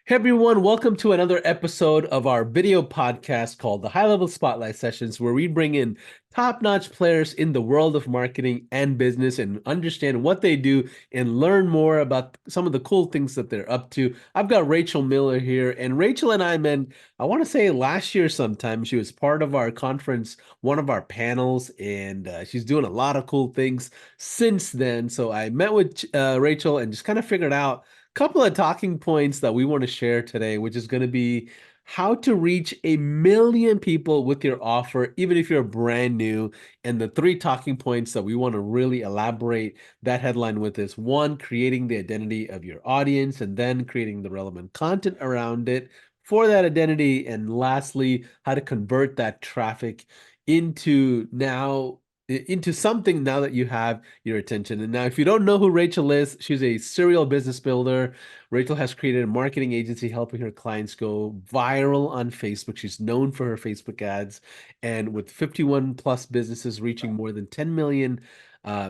Hey everyone, welcome to another episode of our video podcast called the High Level Spotlight Sessions, where we bring in top-notch players in the world of marketing and business and understand what they do and learn more about some of the cool things that they're up to. I've got Rachel Miller here, and Rachel and I met, I want to say last year sometime. She was part of our conference, one of our panels, and she's doing a lot of cool things since then. So I met with Rachel and just kind of figured out couple of talking points that we want to share today, which is going to be how to reach 1 million people with your offer, even if you're brand new. And the three talking points that we want to really elaborate that headline with is one, creating the identity of your audience, and then creating the relevant content around it for that identity. And lastly, how to convert that traffic into something now that you have your attention. And now, if you don't know who Rachel is, she's a serial business builder. Rachel has created a marketing agency helping her clients go viral on Facebook. She's known for her Facebook ads, and with 51 plus businesses reaching more than 10 million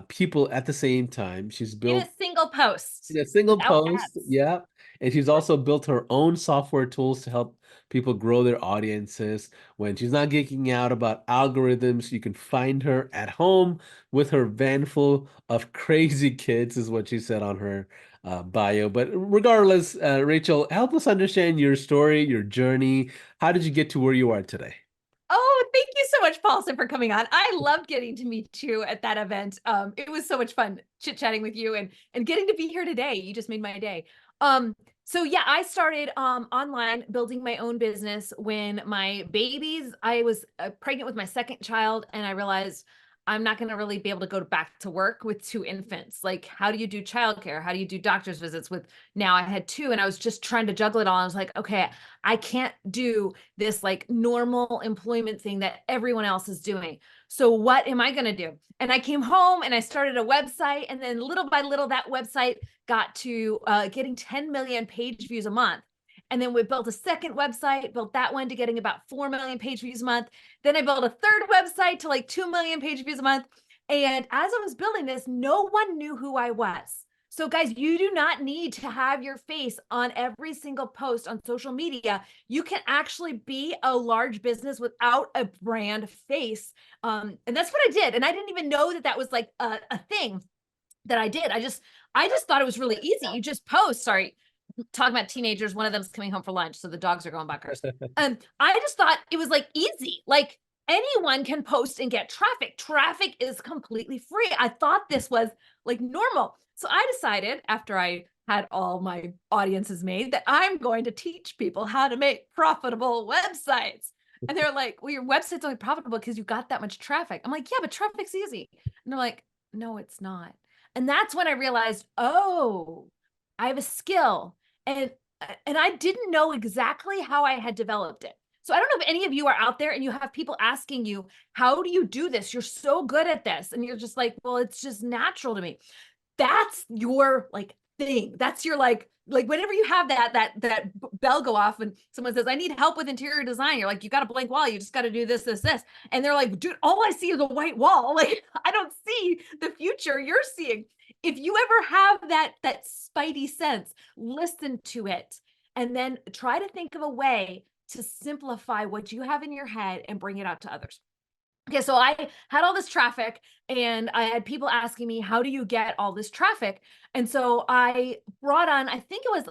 people at the same time, she's In built a single post in a single without post. ads. Yeah. And she's also built her own software tools to help people grow their audiences. When she's not geeking out about algorithms, you can find her at home with her van full of crazy kids, is what she said on her bio. But regardless, Rachel, help us understand your story, your journey. How did you get to where you are today? Oh, thank you so much, Paulson, for coming on. I loved getting to meet you at that event. It was so much fun chit-chatting with you and getting to be here today. You just made my day. So yeah, I started online building my own business when I was pregnant with my second child, and I realized I'm not going to really be able to go back to work with two infants. Like, how do you do childcare? How do you do doctor's visits with now I had two, and I was just trying to juggle it all. I was like, okay, I can't do this like normal employment thing that everyone else is doing. So what am I going to do? And I came home and I started a website, and then little by little that website got to getting 10 million page views a month. And then we built a second website, built that one to getting about 4 million page views a month. Then I built a third website to like 2 million page views a month. And as I was building this, no one knew who I was. So guys, you do not need to have your face on every single post on social media. You can actually be a large business without a brand face. And that's what I did. And I didn't even know that that was like a thing that I did. I just thought it was really easy. You just post, sorry, talking about teenagers, one of them's coming home for lunch, so the dogs are going bonkers. I just thought it was like easy. Like anyone can post and get traffic. Traffic is completely free. I thought this was like normal. So I decided after I had all my audiences made that I'm going to teach people how to make profitable websites. And they're like, well, your website's only profitable because you got that much traffic. I'm like, yeah, but traffic's easy. And they're like, no, it's not. And that's when I realized, oh, I have a skill. And I didn't know exactly how I had developed it. So I don't know if any of you are out there and you have people asking you, how do you do this? You're so good at this. And you're just like, well, it's just natural to me. That's your like thing. That's your like whenever you have that bell go off and someone says, I need help with interior design. You're like, you got a blank wall. You just got to do this. And they're like, dude, all I see is a white wall. Like, I don't see the future you're seeing. If you ever have that spidey sense, listen to it and then try to think of a way to simplify what you have in your head and bring it out to others. Okay, so I had all this traffic and I had people asking me, how do you get all this traffic? And so I brought on, I think it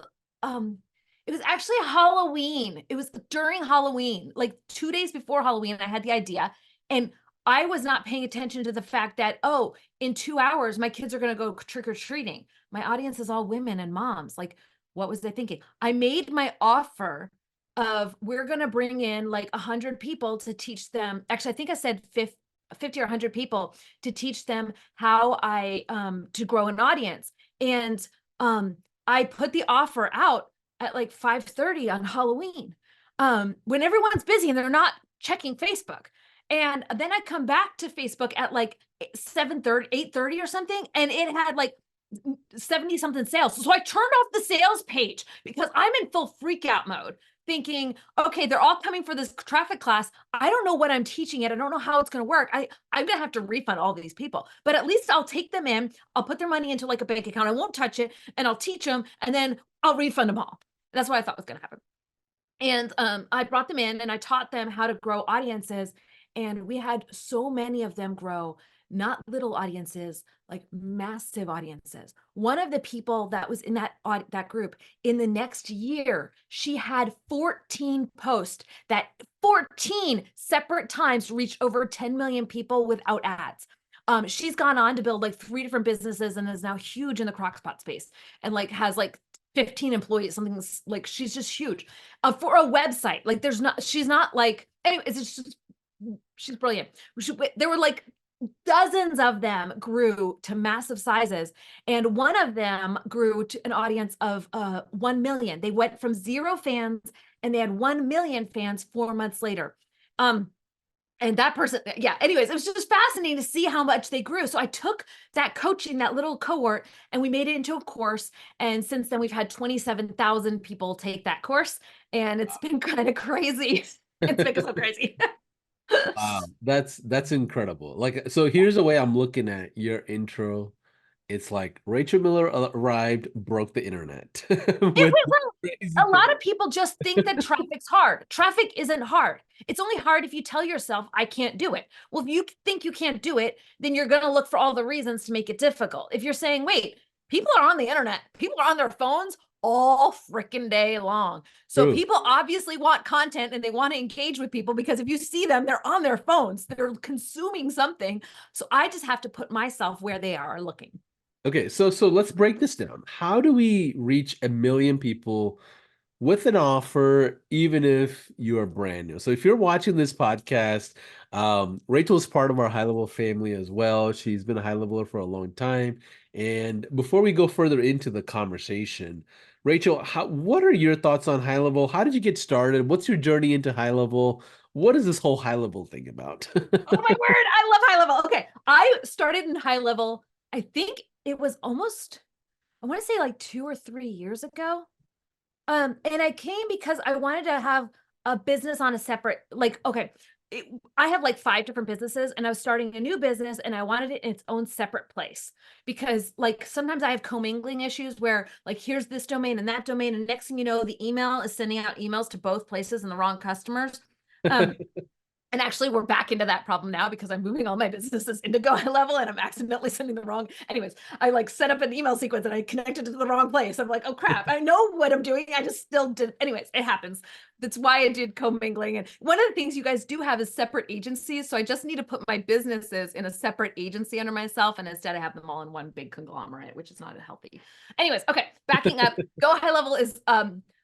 was actually Halloween. It was during Halloween, like 2 days before Halloween, I had the idea. And I was not paying attention to the fact that, oh, in 2 hours, my kids are going to go trick or treating. My audience is all women and moms. Like, what was I thinking? I made my offer of we're going to bring in like 100 people to teach them. Actually, I think I said 50 or 100 people to teach them how to grow an audience. And I put the offer out at like 5:30 on Halloween, when everyone's busy and they're not checking Facebook. And then I come back to Facebook at like 7:30, 8:30 or something, and it had like 70 something sales. So I turned off the sales page because I'm in full freak out mode thinking, okay, they're all coming for this traffic class. I don't know what I'm teaching yet. I don't know how it's going to work. I'm going to have to refund all these people, but at least I'll take them in. I'll put their money into like a bank account. I won't touch it and I'll teach them and then I'll refund them all. That's what I thought was going to happen. And I brought them in and I taught them how to grow audiences. And we had so many of them grow, not little audiences, like massive audiences. One of the people that was in that group, in the next year, she had 14 posts that 14 separate times reached over 10 million people without ads. She's gone on to build like 3 different businesses and is now huge in the crockpot space, and like has like 15 employees, something like, she's just huge. For a website, like she's not like, anyways, it's just, she's brilliant. There were like dozens of them grew to massive sizes, and one of them grew to an audience of 1 million. They went from 0 fans and they had 1 million fans 4 months later. And that person, yeah, anyways, it was just fascinating to see how much they grew. So I took that coaching, that little cohort, and we made it into a course. And since then, we've had 27,000 people take that course. And it's been kind of crazy. It's been so crazy. Wow, that's incredible. Like, so here's the way I'm looking at your intro. It's like Rachel Miller arrived, broke the internet with Well, crazy a lot of people just think that traffic's hard. Traffic isn't hard. It's only hard if you tell yourself, I can't do it. Well, if you think you can't do it, then you're going to look for all the reasons to make it difficult. If you're saying, wait, people are on the internet, people are on their phones all freaking day long. So true. people obviously want content and they want to engage with people, because if you see them, they're on their phones, they're consuming something. So I just have to put myself where they are looking. Okay, so let's break this down. How do we reach 1 million people with an offer, even if you are brand new? So if you're watching this podcast, Rachel's part of our high level family as well. She's been a high leveler for a long time. And before we go further into the conversation, Rachel, what are your thoughts on high level? How did you get started? What's your journey into high level? What is this whole high level thing about? Oh my word, I love HighLevel. Okay, I started in HighLevel, I think it was almost, I want to say like 2 or 3 years ago. And I came because I wanted to have a business on a separate, like, okay, I have like 5 different businesses, and I was starting a new business and I wanted it in its own separate place, because like sometimes I have commingling issues where like here's this domain and that domain, and next thing you know, the email is sending out emails to both places and the wrong customers. Um, and actually, we're back into that problem now because I'm moving all my businesses into Go HighLevel and I'm accidentally sending the wrong. Anyways, I like set up an email sequence and I connected to the wrong place. I'm like, oh crap, I know what I'm doing. I just still did. Anyways, it happens. That's why I did commingling. And one of the things you guys do have is separate agencies. So I just need to put my businesses in a separate agency under myself. And instead I have them all in one big conglomerate, which is not healthy. Anyways, okay, backing up, Go HighLevel is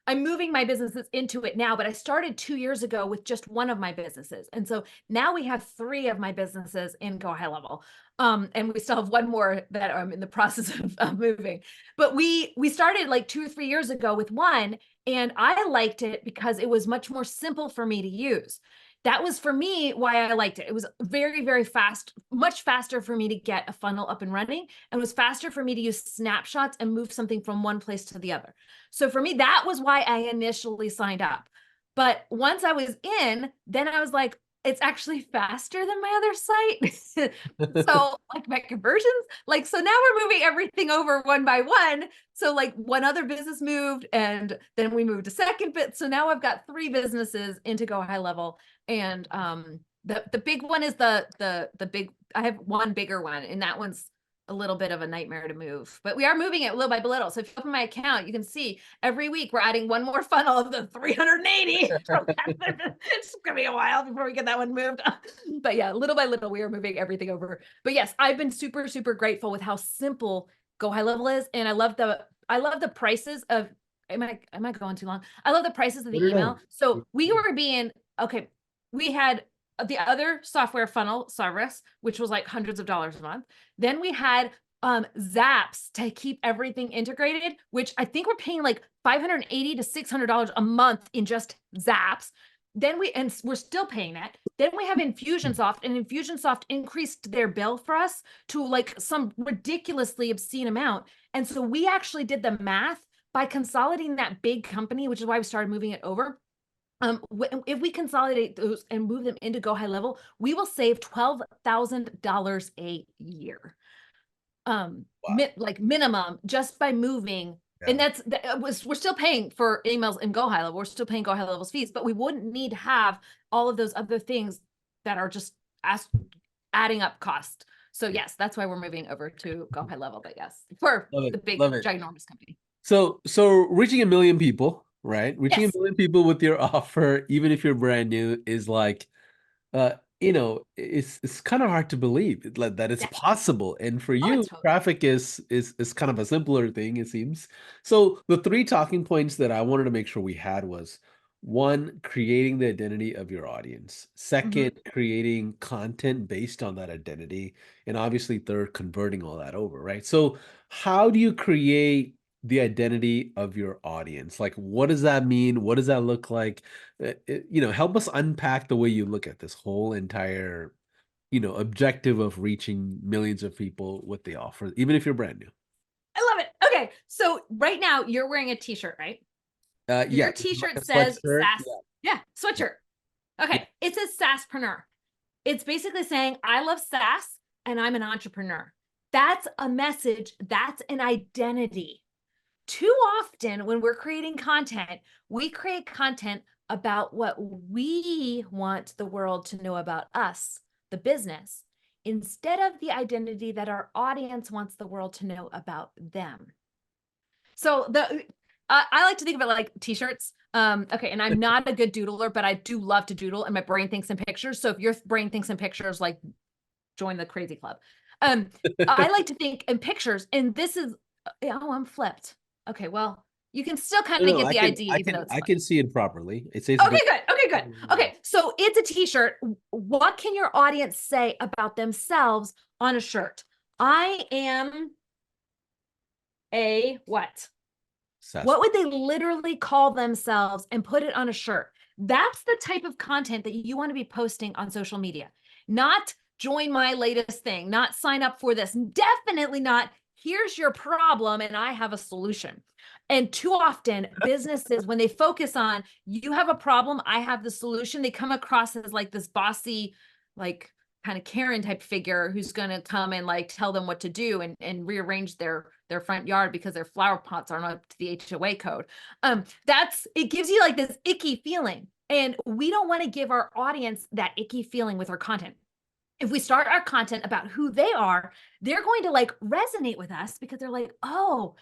I'm moving my businesses into it now, but I started 2 years ago with just one of my businesses. And so now we have 3 of my businesses in Go HighLevel. And we still have one more that I'm in the process of moving. But we started like 2 or 3 years ago with one, and I liked it because it was much more simple for me to use. That was for me why I liked it. It was very, very fast, much faster for me to get a funnel up and running, and it was faster for me to use snapshots and move something from one place to the other. So for me, that was why I initially signed up. But once I was in, then I was like, it's actually faster than my other site. So like my conversions, like, so now we're moving everything over one by one. So like one other business moved, and then we moved a second bit. So now I've got 3 businesses into Go HighLevel. And the big one is the big, I have one bigger one, and that one's a little bit of a nightmare to move, but we are moving it little by little. So if you open my account, you can see every week we're adding one more funnel of the 380. It's gonna be a while before we get that one moved. But yeah, little by little, we are moving everything over. But yes, I've been super, super grateful with how simple Go HighLevel is. And I love the prices of, am I going too long? I love the prices of Put the it email. on. So we were being, okay, we had the other software funnel service, which was like hundreds of dollars a month. Then we had Zaps to keep everything integrated, which I think we're paying like $580 to $600 a month in just Zaps. Then we're still paying that. Then we have Infusionsoft, and Infusionsoft increased their bill for us to like some ridiculously obscene amount. And so we actually did the math by consolidating that big company, which is why we started moving it over. If we consolidate those and move them into Go HighLevel, we will save $12,000 a year. Wow. Like minimum, just by moving And Yeah. we're still paying for emails and Go High Level. We're still paying Go High Level's fees, but we wouldn't need to have all of those other things that are just adding up cost. So Yeah. yes, that's why we're moving over to Go High Level, but yes, for Love it. the big Love it. ginormous company. So reaching 1 million people, right? Reaching a Yes. million people with your offer, even if you're brand new, is like it's kind of hard to believe like that it's Yeah. possible. And for Oh, you, it's totally. traffic is kind of a simpler thing, it seems. So the three talking points that I wanted to make sure we had was one, creating the identity of your audience. Mhm. Second, creating content based on that identity. And obviously, third, converting all that over, right? So how do you create the identity of your audience? Like, what does that mean? What does that look like? Help us unpack the way you look at this whole entire, objective of reaching millions of people with the offer, even if you're brand new. I love it. Okay. So right now you're wearing a t-shirt, right? Yeah, Your this is like t-shirt a says sweatshirt. SaaS. Yeah, Yeah, yeah, sweatshirt. yeah. Okay. It says SaaSpreneur. It's basically saying, I love SaaS and I'm an entrepreneur. That's a message. That's an identity. Too often when we're creating content, we create content about what we want the world to know about us, the business, instead of the identity that our audience wants the world to know about them. So I like to think of it like t-shirts. Okay, and I'm not a good doodler, but I do love to doodle, and my brain thinks in pictures. So if your brain thinks in pictures, like join the crazy club. Um, I like to think in pictures, and this is oh, I'm flipped. Okay, well, you can still kind No, of no, get I the can, idea, I even though can, it's I flipped. can see it properly. It says Okay, good. Okay, good. Yeah. Okay, so it's a t-shirt. What can your audience say about themselves on a shirt? I am a what? What Sasquatch. would they literally call themselves and put it on a shirt? That's the type of content that you want to be posting on social media. Not join my latest thing, not sign up for this. Definitely not. Here's your problem, and I have a solution. And too often, businesses, when they focus on you have a problem, I have the solution, they come across as like this bossy, like kind of Karen type figure who's going to come and like tell them what to do and rearrange their front yard because their flower pots aren't up to the HOA code. That's it gives you like this icky feeling. And we don't want to give our audience that icky feeling with our content. If we start our content about who they are, they're going to like resonate with us because they're like, oh,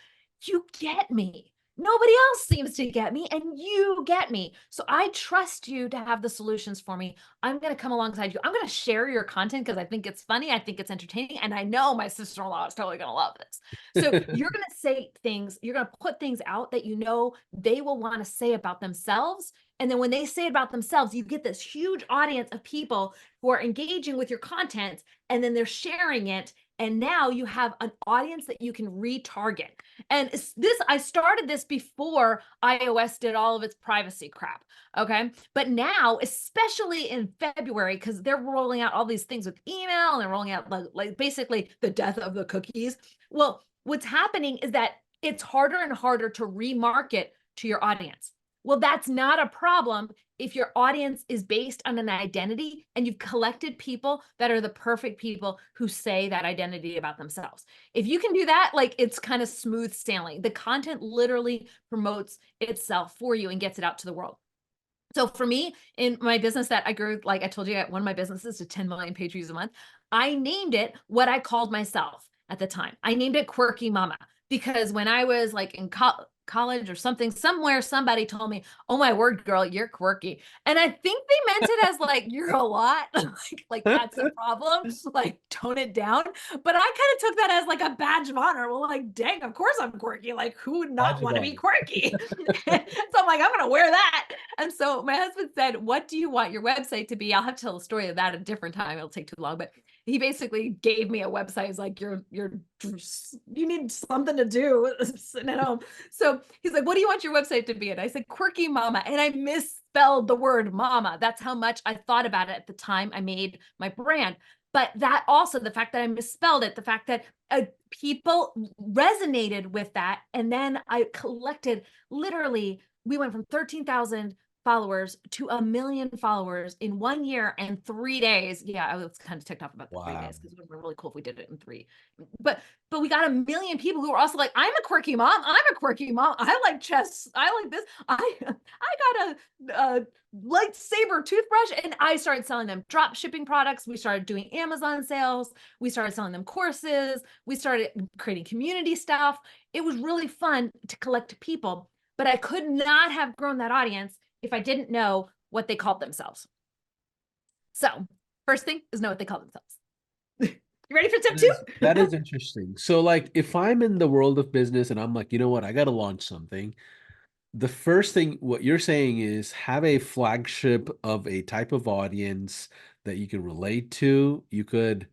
you get me. Nobody else seems to get me, and you get me. So I trust you to have the solutions for me. I'm going to come alongside you. I'm going to share your content because I think it's funny. I think it's entertaining. And I know my sister in law is totally going to love this. So you're going to say things, you're going to put things out that you know they will want to say about themselves. And then when they say it about themselves, you get this huge audience of people who are engaging with your content, and then they're sharing it. And now you have an audience that you can retarget. And I started this before iOS did all of its privacy crap. Okay. But now, especially in February, because they're rolling out all these things with email and they're rolling out like basically the death of the cookies. Well, what's happening is that it's harder and harder to remarket to your audience. Well, that's not a problem if your audience is based on an identity and you've collected people that are the perfect people who say that identity about themselves. If you can do that, like it's kind of smooth sailing. The content literally promotes itself for you and gets it out to the world. So for me, in my business that I grew, like I told you, one of my businesses to 10 million page views a month, I named it what I called myself at the time. I named it Quirky Mama because when I was like in college or something, somewhere somebody told me, oh my word, girl, you're quirky. And I think they meant it as like, you're a lot, like that's a problem, like tone it down. But I kind of took that as like a badge of honor. Well, like, dang, of course I'm quirky. Like, who would not Badge of want to be honor. quirky? So I'm like, I'm going to wear that. And so my husband said, what do you want your website to be? I'll have to tell the story of that at a different time. It'll take too long. But he basically gave me a website. He's like, you need something to do sitting at home. So he's like, what do you want your website to be? And I said, Quirky Mama. And I misspelled the word mama. That's how much I thought about it at the time I made my brand. But that also, the fact that I misspelled it, the fact that people resonated with that. And then I collected literally, we went from 13,000 followers to 1 million followers in 1 year and 3 days. Yeah, I was kind of ticked off about the 3 days, Wow. because it would have been really cool if we did it in three. But we got 1 million people who were also like, I'm a quirky mom. I'm a quirky mom. I like chess. I like this. I got a lightsaber toothbrush, and I started selling them drop shipping products. We started doing Amazon sales. We started selling them courses. We started creating community stuff. It was really fun to collect people, but I could not have grown that audience if I didn't know what they called themselves. So first thing is know what they call themselves. You ready for tip two? That is interesting. So like if I'm in the world of business and I'm like, you know what, I got to launch something. The first thing what you're saying is have a flagship of a type of audience that you can relate to. You could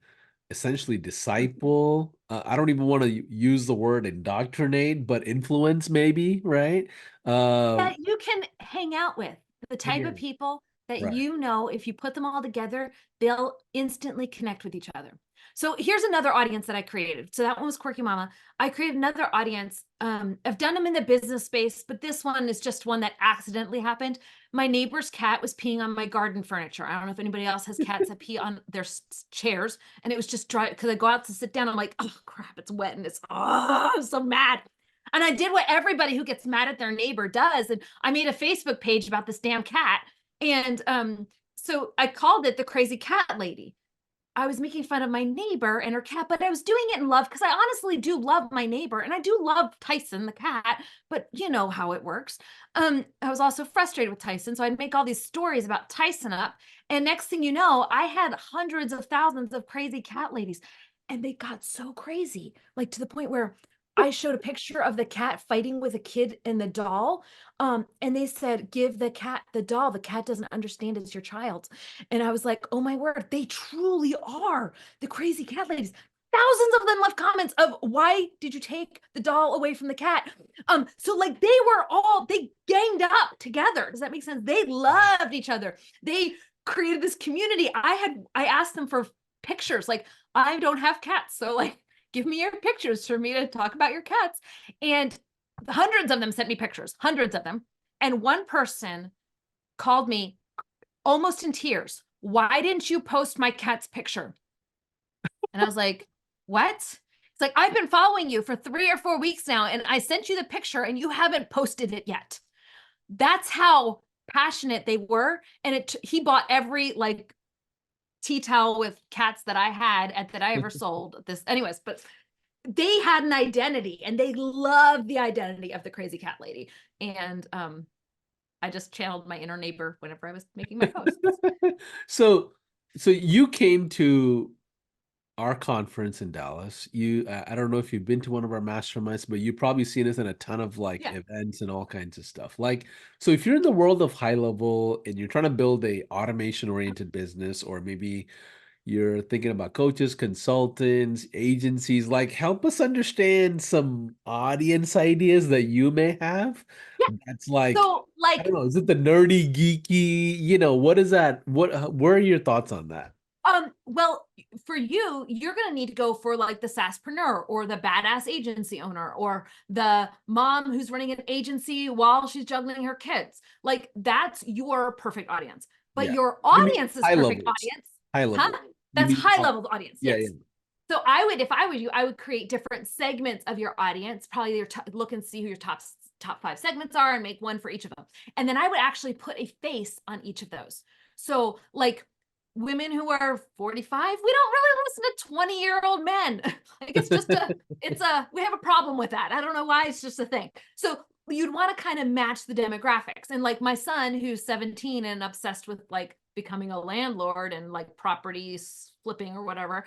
essentially disciple. I don't even want to use the word indoctrinate, but influence maybe, right? That you can hang out with, the type of Again, people that right. you know, if you put them all together, they'll instantly connect with each other. So here's another audience that I created. So that one was Quirky Mama. I created another audience. I've done them in the business space, but this one is just one that accidentally happened. My neighbor's cat was peeing on my garden furniture. I don't know if anybody else has cats that pee on their chairs, and it was just dry because I go out to sit down. I'm like, oh crap, it's wet, and I'm so mad. And I did what everybody who gets mad at their neighbor does. And I made a Facebook page about this damn cat. And so I called it the Crazy Cat Lady. I was making fun of my neighbor and her cat, but I was doing it in love because I honestly do love my neighbor and I do love Tyson the cat, but you know how it works. I was also frustrated with Tyson, so I'd make all these stories about Tyson up, and next thing you know, I had hundreds of thousands of crazy cat ladies, and they got so crazy, like to the point where I showed a picture of the cat fighting with a kid and the doll, and they said, "Give the cat the doll. The cat doesn't understand it's your child." And I was like, oh my word, they truly are the crazy cat ladies. Thousands of them left comments of, why did you take the doll away from the cat? So like they ganged up together. Does that make sense? They loved each other. They created this community. I asked them for pictures. Like, I don't have cats, so like give me your pictures for me to talk about your cats. And hundreds of them sent me pictures, hundreds of them. And one person called me almost in tears. Why didn't you post my cat's picture? And I was like, what? It's like, I've been following you for 3 or 4 weeks now, and I sent you the picture and you haven't posted it yet. That's how passionate they were. And he bought every like tea towel with cats that I had that I ever sold. This, anyways, but they had an identity and they loved the identity of the Crazy Cat Lady. And I just channeled my inner neighbor whenever I was making my posts. So, so you came to our conference in Dallas. I don't know if you've been to one of our masterminds, but you've probably seen us in a ton of like Yeah. events and all kinds of stuff. Like, so if you're in the world of high level and you're trying to build a automation oriented business, or maybe you're thinking about coaches, consultants, agencies, like help us understand some audience ideas that you may have. Yeah. That's like, So I like don't know, is it the nerdy, geeky, what is that? What are your thoughts on that? well, for you, you're going to need to go for like the SaaSpreneur or the badass agency owner or the mom who's running an agency while she's juggling her kids. Like that's your perfect audience. But Yeah. your You mean audience's high perfect levels, audience, high huh? level. You That's mean high level audience. yeah, yeah. Yes. So I would, if I was you, I would create different segments of your audience, probably look and see who your top 5 segments are and make one for each of them. And then I would actually put a face on each of those. So like women who are 45, we don't really listen to 20-year-old men. Like we have a problem with that. I don't know why, it's just a thing. So you'd want to kind of match the demographics. And like my son who's 17 and obsessed with like becoming a landlord and like properties flipping or whatever,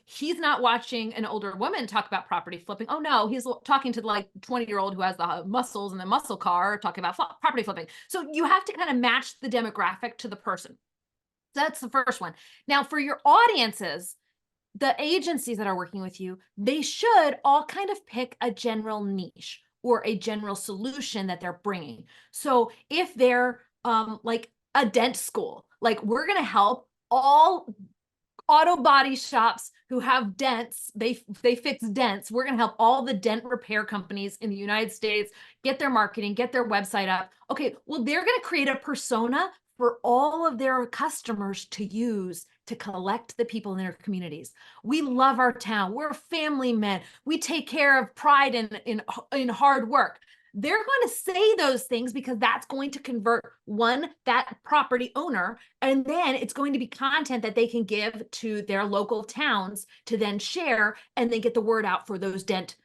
he's not watching an older woman talk about property flipping. Oh no, he's talking to the like 20-year-old who has the muscles and the muscle car talking about property flipping. So you have to kind of match the demographic to the person. That's the first one. Now, for your audiences, the agencies that are working with you, they should all kind of pick a general niche or a general solution that they're bringing. So if they're like a dent school, like we're going to help all auto body shops who have dents. They fix dents. We're going to help all the dent repair companies in the United States get their marketing, get their website up. Okay, well, they're going to create a persona for all of their customers to use to collect the people in their communities. We love our town. We're family men. We take care of pride in hard work. They're going to say those things because that's going to convert that property owner, and then it's going to be content that they can give to their local towns to then share and then get the word out for those dent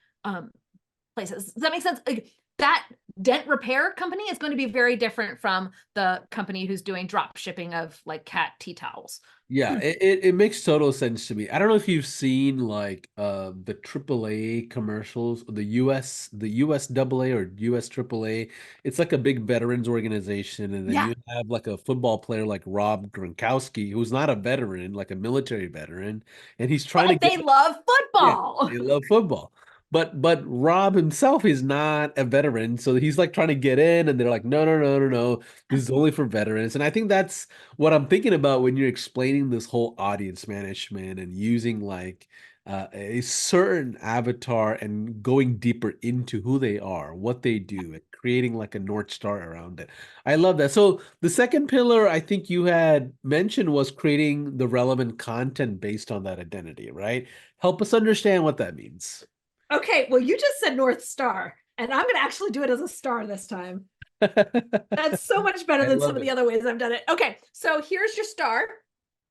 places. Does that make sense? Like, that dent repair company is going to be very different from the company who's doing drop shipping of like cat tea towels. Yeah, it makes total sense to me. I don't know if you've seen like the AAA commercials, the US AA or US AAA. It's like a big veterans organization, and then Yeah, you have like a football player like Rob Gronkowski, who's not a veteran, like a military veteran, and he's trying to but get they love yeah, football. they love football. But Rob himself is not a veteran, so he's like trying to get in, and they're like, no, no, no, no, no. This is only for veterans. And I think that's what I'm thinking about when you're explaining this whole audience management and using like a certain avatar and going deeper into who they are, what they do, and creating like a North Star around it. I love that. So the second pillar I think you had mentioned was creating the relevant content based on that identity, right? Help us understand what that means. Okay, well, you just said North Star, and I'm going to actually do it as a star this time. That's so much better I than some love of the it. other ways I've done it. Okay, so here's your star.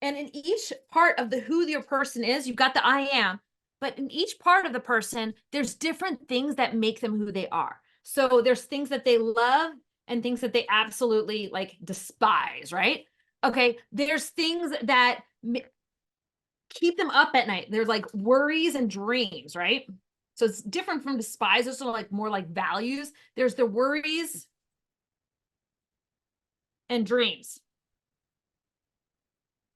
And in each part of the who your person is, you've got the I am. But in each part of the person, there's different things that make them who they are. So there's things that they love and things that they absolutely like despise, right? Okay, there's things that keep them up at night. There's like worries and dreams, right? So it's different from despise. Those are like more like values. There's the worries and dreams.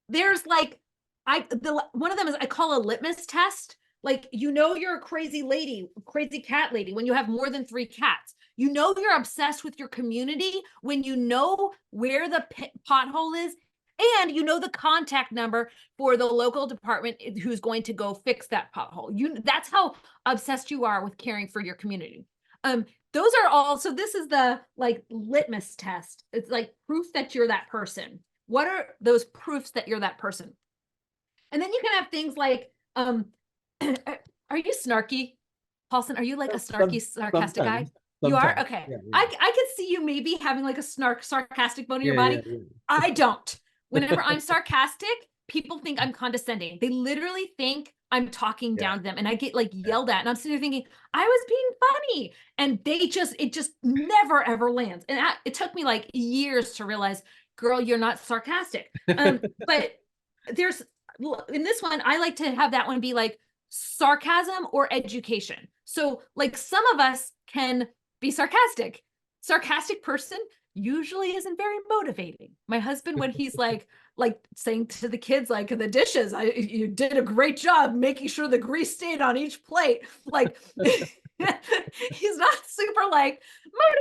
There's like one of them is I call a litmus test. Like, you know, you're a crazy lady, crazy cat lady when you have more than 3 cats. You know you're obsessed with your community when you know where the pothole is, and you know the contact number for the local department who's going to go fix that pothole. That's how obsessed you are with caring for your community. Those are all, so this is the like litmus test. It's like proof that you're that person. What are those proofs that you're that person? And then you can have things like, are you snarky, Paulson? Are you like a snarky, sarcastic guy? Sometimes, You are? sometimes. Okay. Yeah, I could see you maybe having like a sarcastic bone in your yeah, yeah, body. yeah, I don't. Whenever I'm sarcastic, people think I'm condescending. They literally think I'm talking yeah, down to them, and I get like yeah. yelled at. And I'm sitting there thinking, I was being funny. And it just never ever lands. And it took me like years to realize, girl, you're not sarcastic. But there's, in this one, I like to have that one be like sarcasm or education. So like some of us can be sarcastic. Sarcastic person usually isn't very motivating. My husband, when he's like saying to the kids, like the dishes, you did a great job making sure the grease stayed on each plate. Like he's not super like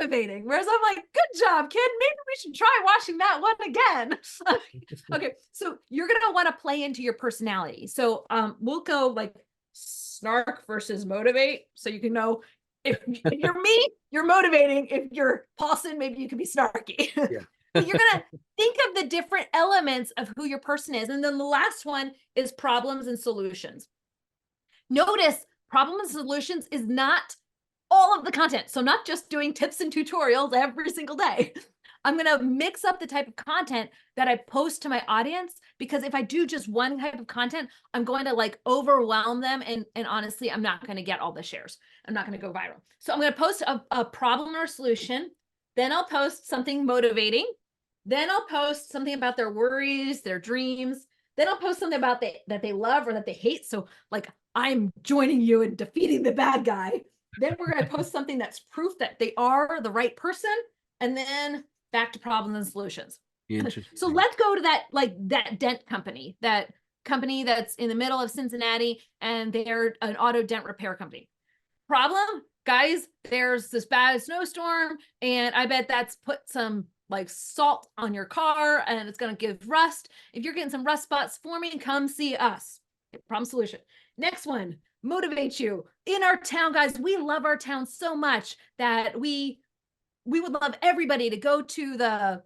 motivating. Whereas I'm like, good job, kid. Maybe we should try washing that one again. Okay, so you're gonna want to play into your personality. So we'll go like snark versus motivate. So you can know if you're me, you're motivating. If you're Paulson, maybe you can be snarky. Yeah. But you're gonna think of the different elements of who your person is. And then the last one is problems and solutions. Notice problems and solutions is not all of the content. So not just doing tips and tutorials every single day. I'm going to mix up the type of content that I post to my audience, because if I do just one type of content, I'm going to like overwhelm them. And honestly, I'm not going to get all the shares. I'm not going to go viral. So I'm going to post a problem or solution. Then I'll post something motivating. Then I'll post something about their worries, their dreams. Then I'll post something about that they love or that they hate. So like, I'm joining you in defeating the bad guy. Then we're going to post something that's proof that they are the right person. And then back to problems and solutions. So Interesting. let's go to that dent company, that company that's in the middle of Cincinnati, and they're an auto dent repair company. Problem, guys, there's this bad snowstorm, and I bet that's put some like salt on your car and it's going to give rust. If you're getting some rust spots for me, come see us. Problem solution. Next one, motivate you. In our town, guys, we love our town so much that we would love everybody to go to the,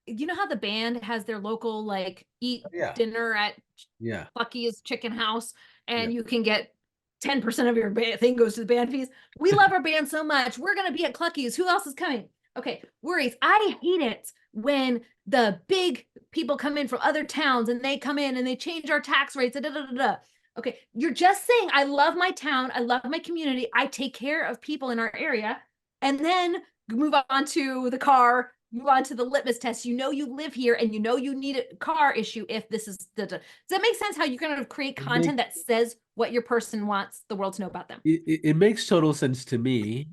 you know how the band has their local like eat Yeah. dinner at Yeah. Bucky's Chicken House, Yeah. and you can get 10% of your thing goes to the band fees. We love our band so much. We're going to be at Clucky's. Who else is coming? Okay, worries. I hate it when the big people come in from other towns and they come in and they change our tax rates. Da, da, da, da. Okay, you're just saying, I love my town. I love my community. I take care of people in our area. And then move on to the car, move on to the litmus test. You know you live here and you know you need a car issue if this is the. Does that make sense how you kind of create It makes content that says what your person wants the world to know about them? it makes total sense to me,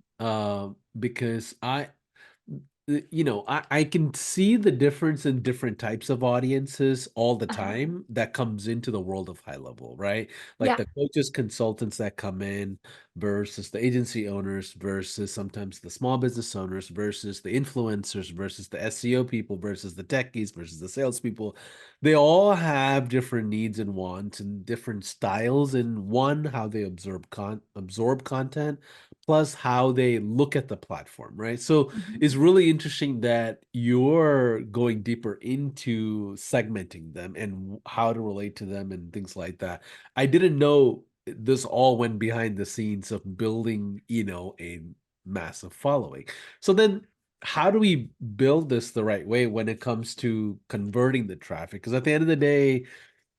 because I can see the difference in different types of audiences all the Uh-huh. time that comes into the world of high level, right? Like Yeah. the coaches, consultants that come in versus the agency owners versus sometimes the small business owners versus the influencers versus the SEO people versus the techies versus the salespeople. They all have different needs and wants and different styles in one, how they absorb content, plus how they look at the platform, right? So Mhm. it's really interesting that you're going deeper into segmenting them and how to relate to them and things like that. I didn't know this all went behind the scenes of building, a massive following. So then how do we build this the right way when it comes to converting the traffic? Because at the end of the day,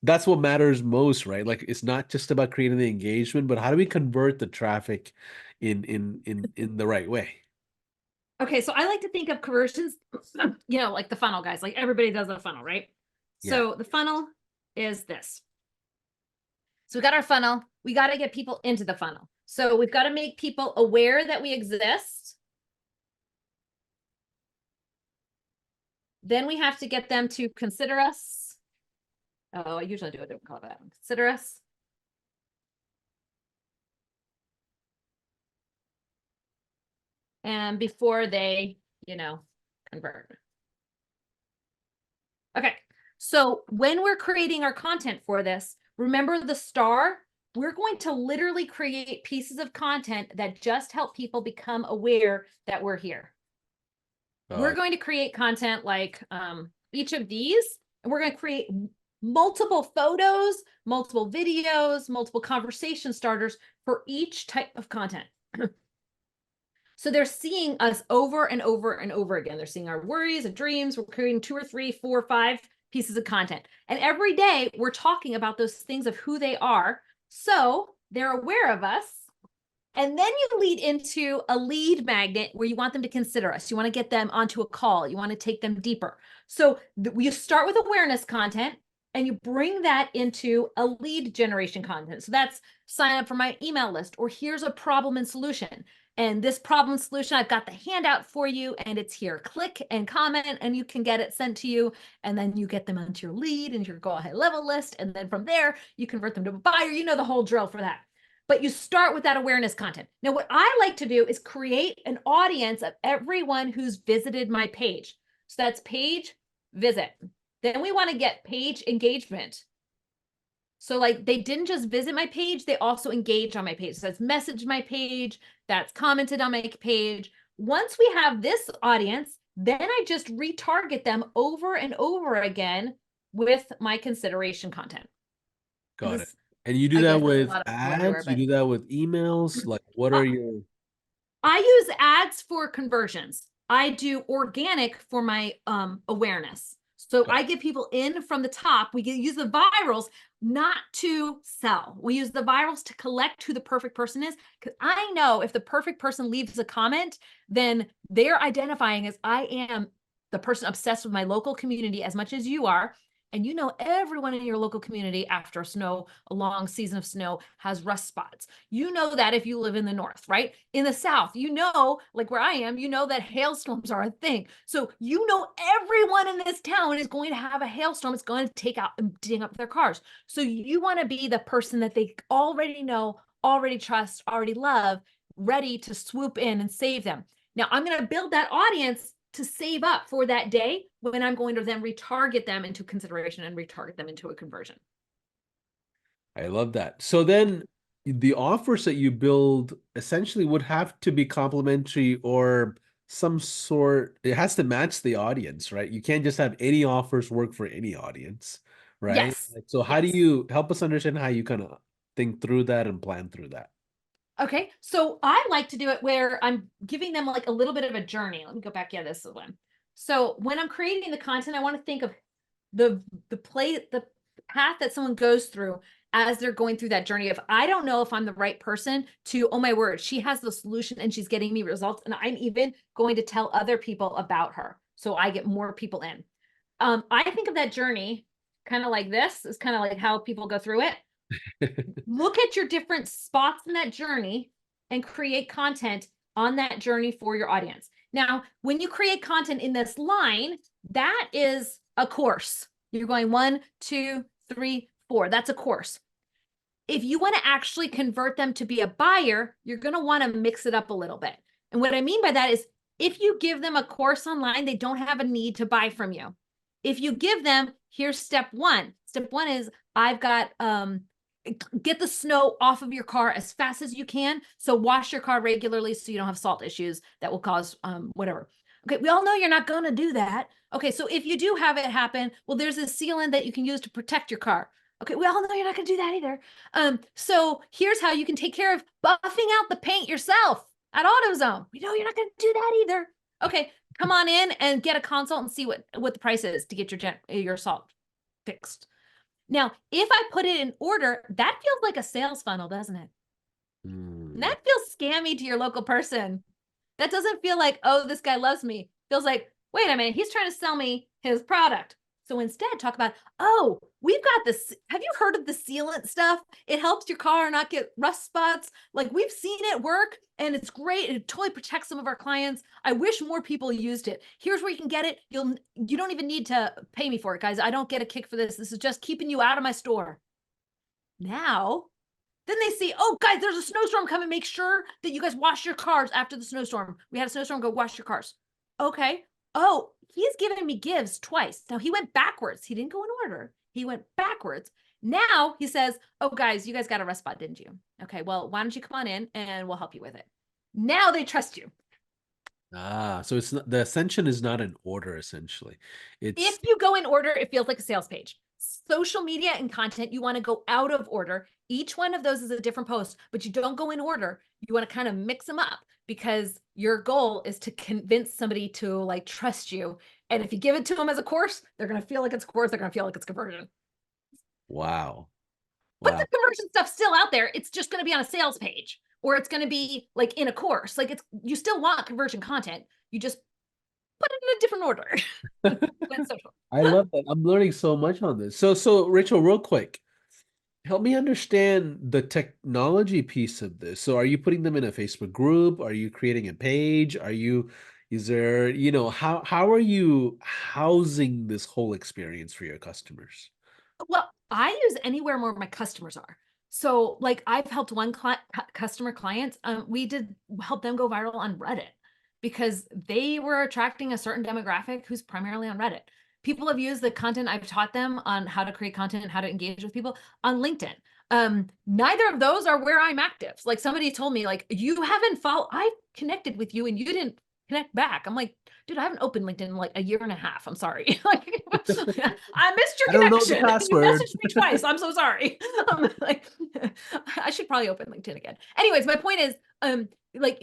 that's what matters most, right? Like it's not just about creating the engagement, but how do we convert the traffic in the right way? Okay, so I like to think of conversions, like the funnel, guys. Like everybody does a funnel, right? Yeah. So the funnel is this. So we got our funnel. We got to get people into the funnel. So we've got to make people aware that we exist. Then we have to get them to consider us. Oh, I usually do a different color for that one. Consider us. And before they, convert. Okay. So when we're creating our content for this, remember the star? We're going to literally create pieces of content that just help people become aware that we're here. We're going to create content like each of these, and we're going to create multiple photos, multiple videos, multiple conversation starters for each type of content. So they're seeing us over and over and over again. They're seeing our worries and dreams. We're creating 2 or 3, 4 or 5 pieces of content. And every day we're talking about those things of who they are. So they're aware of us. And then you lead into a lead magnet where you want them to consider us. You want to get them onto a call. You want to take them deeper. So you start with awareness content and you bring that into a lead generation content. So that's sign up for my email list, or here's a problem and solution. And this problem solution, I've got the handout for you and it's here. Click and comment and you can get it sent to you. And then you get them onto your lead and your Go HighLevel list. And then from there, you convert them to a buyer. You know the whole drill for that. But you start with that awareness content. Now, what I like to do is create an audience of everyone who's visited my page. So that's page visit. Then we want to get page engagement. So like they didn't just visit my page, they also engaged on my page. So that's messaged my page, that's commented on my page. Once we have this audience, then I just retarget them over and over again with my consideration content. Got it. This, And you do I that guess it's a with lot of flow everywhere, ads, you but do that with emails. Like, what are your I use ads for conversions. I do organic for my awareness. So got I get people in from the top. We use the virals not to sell. We use the virals to collect who the perfect person is. Because I know if the perfect person leaves a comment, then they're identifying as I am the person obsessed with my local community as much as you are. And you know, everyone in your local community after a long season of snow has rust spots. You know that if you live in the north, right? In the south, you know, like where I am, you know that hailstorms are a thing. So you know everyone in this town is going to have a hailstorm. It's going to take out and ding up their cars. So you want to be the person that they already know, already trust, already love, ready to swoop in and save them. Now I'm going to build that audience to save up for that day when I'm going to then retarget them into consideration and retarget them into a conversion. I love that. So then the offers that you build essentially would have to be complementary or some sort, it has to match the audience, right? You can't just have any offers work for any audience, right? Yes. Like, so how do Yes. you help us understand how you kind of think through that and plan through that? Okay. So I like to do it where I'm giving them like a little bit of a journey. Let me go back. Yeah, this is one. So when I'm creating the content, I want to think of the the path that someone goes through as they're going through that journey of, I don't know if I'm the right person to, oh my word, she has the solution and she's getting me results, and I'm even going to tell other people about her so I get more people in. I think of that journey kind of like this is kind of like how people go through it. Look at your different spots in that journey and create content on that journey for your audience. Now, when you create content in this line, that is a course. You're going 1, 2, 3, 4. That's a course. If you want to actually convert them to be a buyer, you're going to want to mix it up a little bit. And what I mean by that is, if you give them a course online, they don't have a need to buy from you. If you give them, here's step 1. Step 1 is, I've got get the snow off of your car as fast as you can. So wash your car regularly so you don't have salt issues that will cause whatever. Okay, we all know you're not going to do that. Okay, so if you do have it happen, well, there's a sealant that you can use to protect your car. Okay, we all know you're not going to do that either. So here's how you can take care of buffing out the paint yourself at AutoZone. We know you're not going to do that either. Okay, come on in and get a consult and see what the price is to get your salt fixed. Now, if I put it in order, that feels like a sales funnel, doesn't it? And that feels scammy to your local person. That doesn't feel like, oh, this guy loves me. It feels like, wait a minute, he's trying to sell me his product. So instead, talk about, oh, we've got this. Have you heard of the sealant stuff? It helps your car not get rust spots. Like, we've seen it work and it's great. It totally protects some of our clients. I wish more people used it. Here's where you can get it. You don't even need to pay me for it, guys. I don't get a kick for this. This is just keeping you out of my store. Now, then they see, oh, guys, there's a snowstorm coming. Make sure that you guys wash your cars after the snowstorm. We had a snowstorm, go wash your cars. Okay. Oh, he's given me gives twice. Now he went backwards. He didn't go in order. He went backwards. Now he says, oh, guys, you guys got a rust spot, didn't you? Okay, well, why don't you come on in and we'll help you with it. Now they trust you. So it's not, the ascension is not an order, essentially. If It's you go in order, it feels like a sales page. Social media and content, you want to go out of order. Each one of those is a different post, but you don't go in order. You want to kind of mix them up because your goal is to convince somebody to like trust you. And if you give it to them as a course, they're going to feel like it's a course. They're going to feel like it's conversion. wow. But the Wow. conversion stuff's still out there. It's just going to be on a sales page, or it's going to be like in a course. Like, it's, you still want conversion content. You just put it in a different order. Went social. I love that. I'm learning so much on this. So Rachel, real quick, help me understand the technology piece of this. So are you putting them in a Facebook group? Are you creating a page? Is there, how are you housing this whole experience for your customers? Well, I use anywhere where my customers are. So, like, I've helped one customer clients. We did help them go viral on Reddit because they were attracting a certain demographic who's primarily on Reddit. People have used the content I've taught them on how to create content and how to engage with people on LinkedIn. Neither of those are where I'm active. Like, somebody told me, like, you haven't followed, I connected with you and you didn't connect back. I'm like, dude, I haven't opened LinkedIn in like a year and a half. I'm sorry. Like, I missed your I don't know the connection. You password. messaged me twice. I'm so sorry. Like, I should probably open LinkedIn again. Anyways, my point is, like,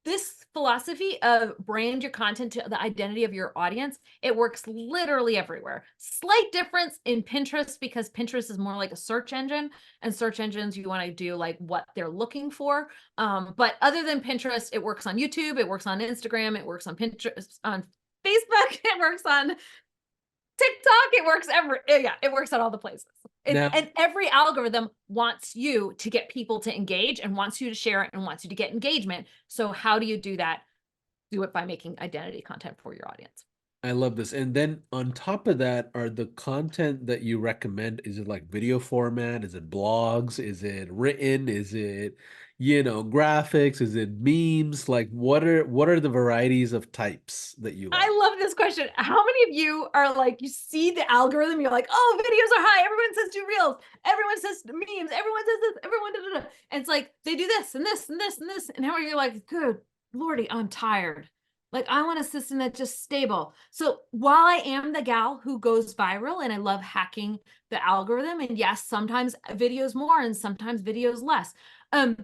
this philosophy of brand your content to the identity of your audience, it works literally everywhere. Slight difference in Pinterest because Pinterest is more like a search engine, and search engines, you want to do like what they're looking for. But other than Pinterest, it works on YouTube, it works on Instagram, it works on Pinterest, on Facebook, it works on TikTok, it works it works at all the places. Now, And every algorithm wants you to get people to engage and wants you to share it and wants you to get engagement. So how do you do that? Do it by making identity content for your audience. I love this. And then on top of that, are the content that you recommend, is it like video format? Is it blogs? Is it written? Is it, graphics? Is it memes? Like what are the varieties of types that you like? I love this question. How many of you are like, you see the algorithm, you're like, oh, videos are high. Everyone says do reels. Everyone says memes. Everyone says this. Everyone, da, da, da. And it's like, they do this and this and this and this. And how are you like, good Lordy, I'm tired. Like, I want a system that's just stable. So while I am the gal who goes viral and I love hacking the algorithm, and yes, sometimes videos more and sometimes videos less. Um,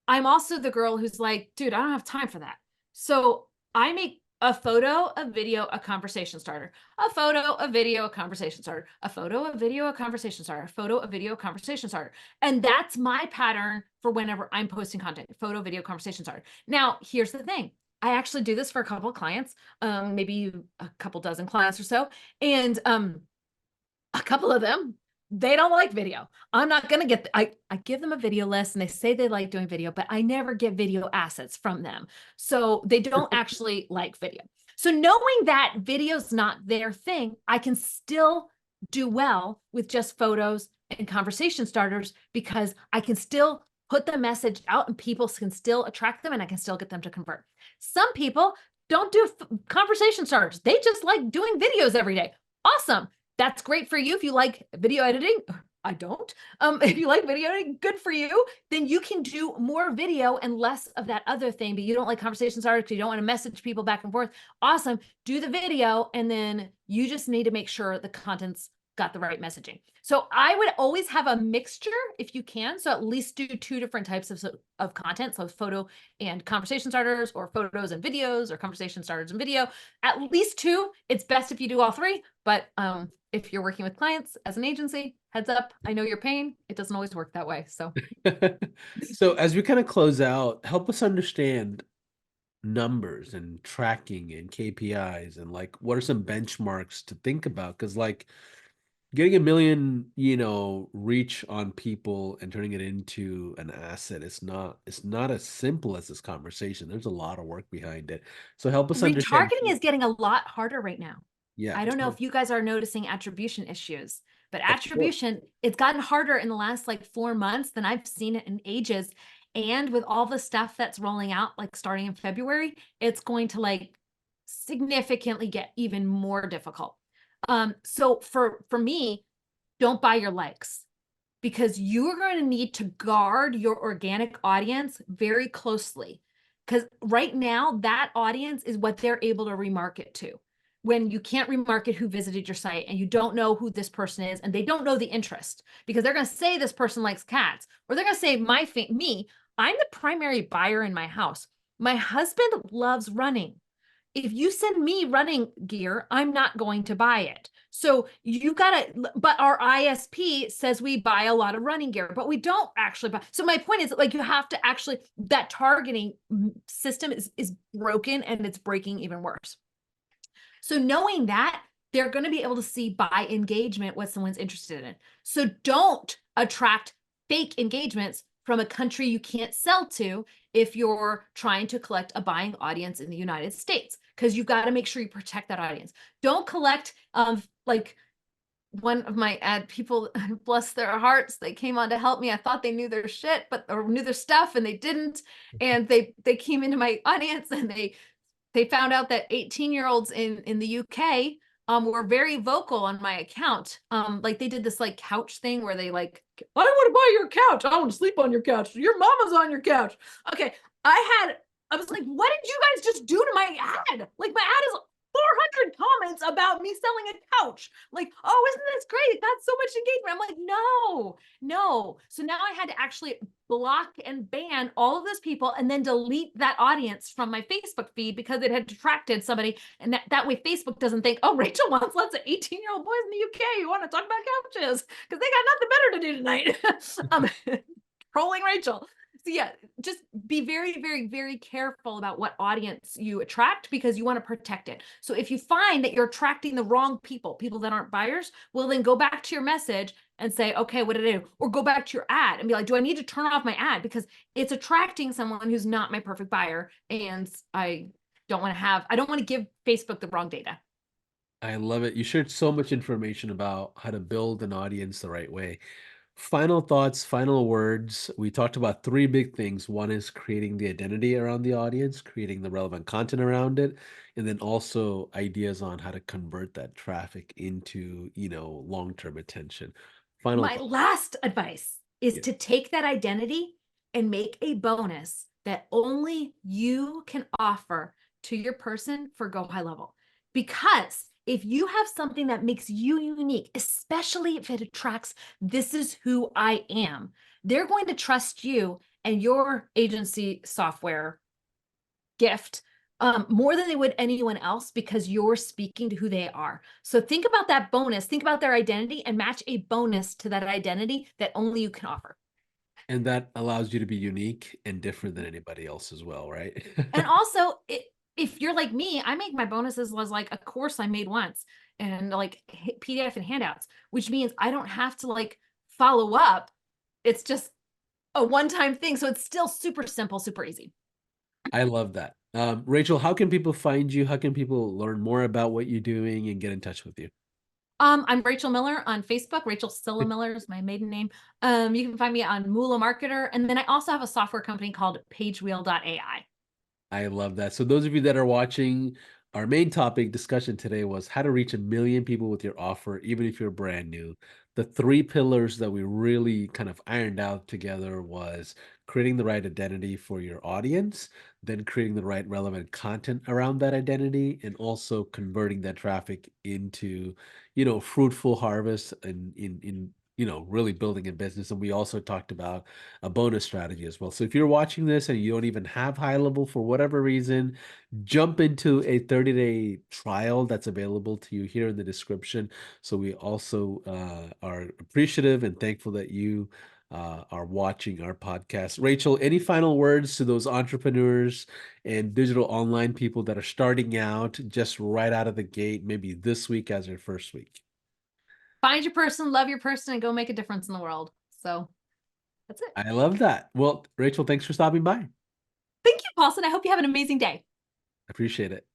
I'm also the girl who's like, dude, I don't have time for that. So I make a photo, a video, a conversation starter, a photo, a video, a conversation starter, a photo, a video, a conversation starter, a photo, a video, a conversation starter. And that's my pattern for whenever I'm posting content: photo, video, conversation starter. Now, here's the thing. I actually do this for a couple of clients, maybe a couple dozen clients or so. And a couple of them, they don't like video. I'm not going to get, I give them a video list and they say they like doing video, but I never get video assets from them. So they don't actually like video. So knowing that video's not their thing, I can still do well with just photos and conversation starters, because I can still put the message out and people can still attract them and I can still get them to convert. Some people don't do conversation starters. They just like doing videos every day. Awesome. That's great for you if you like video editing. I don't. If you like video editing, good for you. Then you can do more video and less of that other thing, but you don't like conversation starters because you don't want to message people back and forth. Awesome. Do the video, and then you just need to make sure the content's got the right messaging. So I would always have a mixture if you can. So at least do two different types of content. So photo and conversation starters, or photos and videos, or conversation starters and video. At least two. It's best if you do all three. But if you're working with clients as an agency, heads up, I know your pain. It doesn't always work that way. So So as we kind of close out, help us understand numbers and tracking and KPIs, and like what are some benchmarks to think about? Because like getting a million, reach on people and turning it into an asset, it's not as simple as this conversation. There's a lot of work behind it. So help us understand. retargeting is getting a lot harder right now. Yeah, I don't know if you guys are noticing attribution issues, but of course. attribution, it's gotten harder in the last like 4 months than I've seen it in ages. And with all the stuff that's rolling out, like starting in February, it's going to like significantly get even more difficult. So for me, don't buy your likes, because you're going to need to guard your organic audience very closely. Because right now, that audience is what they're able to remarket to. When you can't remarket who visited your site and you don't know who this person is and they don't know the interest, because they're going to say this person likes cats, or they're going to say me, I'm the primary buyer in my house. My husband loves running. If you send me running gear, I'm not going to buy it. So you gotta, but our ISP says we buy a lot of running gear, but we don't actually buy. So my point is that, like, you have to actually, that targeting system is broken, and it's breaking even worse. So knowing that, they're going to be able to see by engagement what someone's interested in. So don't attract fake engagements from a country you can't sell to if you're trying to collect a buying audience in the United States, because you've got to make sure you protect that audience. Don't collect like one of my ad people, bless their hearts, they came on to help me. I thought they knew their shit, or knew their stuff, and they didn't. And they came into my audience and they found out that 18-year-olds in the UK were very vocal on my account. Like they did this like couch thing where they like, I don't want to buy your couch. I want to sleep on your couch. Your mama's on your couch. Okay. I was like, what did you guys just do to my ad? Like, my ad is 400 comments about me selling a couch. Like, oh, isn't this great? It got so much engagement. I'm like, no. So now I had to actually block and ban all of those people and then delete that audience from my Facebook feed because it had detracted somebody. And that way Facebook doesn't think, oh, Rachel wants lots of 18-year-old boys in the UK who want to talk about couches because they got nothing better to do tonight. Trolling Rachel. So yeah, just be very, very, very careful about what audience you attract, because you want to protect it. So if you find that you're attracting the wrong people that aren't buyers, well, then go back to your message and say, okay, what did I do? Or go back to your ad and be like, do I need to turn off my ad because it's attracting someone who's not my perfect buyer? And I don't want to give Facebook the wrong data. I love it. You shared so much information about how to build an audience the right way. Final thoughts, final words. We talked about three big things. One is creating the identity around the audience, creating the relevant content around it, and then also ideas on how to convert that traffic into, long-term attention. Final My thought. last advice is Yeah. to take that identity and make a bonus that only you can offer to your person for Go High Level. Because if you have something that makes you unique, especially if it attracts, this is who I am, they're going to trust you and your agency software gift more than they would anyone else because you're speaking to who they are. So think about that bonus, think about their identity and match a bonus to that identity that only you can offer. And that allows you to be unique and different than anybody else as well, right? And also, if you're like me, I make my bonuses was like a course I made once and like PDF and handouts, which means I don't have to like follow up. It's just a one-time thing. So it's still super simple, super easy. I love that. Rachel, how can people find you? How can people learn more about what you're doing and get in touch with you? I'm Rachel Miller on Facebook. Rachel Silla Miller is my maiden name. You can find me on Moolah Marketer. And then I also have a software company called PageWheel.ai. I love that. So those of you that are watching, our main topic discussion today was how to reach 1 million people with your offer, even if you're brand new. The three pillars that we really kind of ironed out together was creating the right identity for your audience, then creating the right relevant content around that identity, and also converting that traffic into, fruitful harvest and in really building a business. And we also talked about a bonus strategy as well. So if you're watching this and you don't even have high level for whatever reason, jump into a 30-day trial that's available to you here in the description. So we also are appreciative and thankful that you are watching our podcast. Rachel, any final words to those entrepreneurs and digital online people that are starting out just right out of the gate, maybe this week as their first week? Find your person, love your person, and go make a difference in the world. So that's it. I love that. Well, Rachel, thanks for stopping by. Thank you, Paulson. I hope you have an amazing day. Appreciate it.